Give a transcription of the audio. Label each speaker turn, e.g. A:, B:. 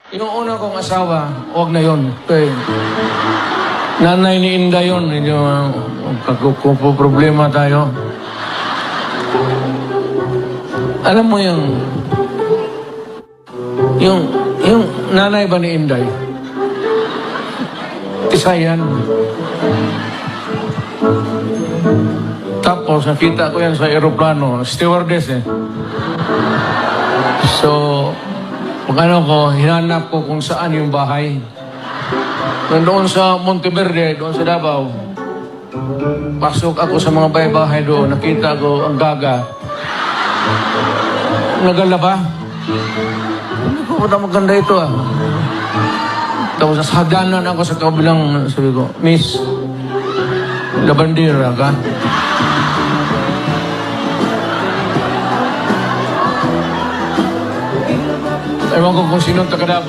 A: Yung una kong asawa, huwag na yun. Okay. Nanay ni Inda yun. Kung problema tayo. Alam mo yung nanay ba ni Inday? Isa yan. Tapos, nakita ko yan sa aeroplano. Stewardess eh. So, hinanap ko kung saan yung bahay. Doon sa Monteverde, doon sa Davao. Pasok ako sa mga bahay-bahay doon. Nakita ko ang gaga. Nagalaba. Hindi ko maganda ito ah. Tapos hagdanan ako sa kabilang, sabi ko, Miss, labandera ka? Ewan ko kung sinong taga-Davao.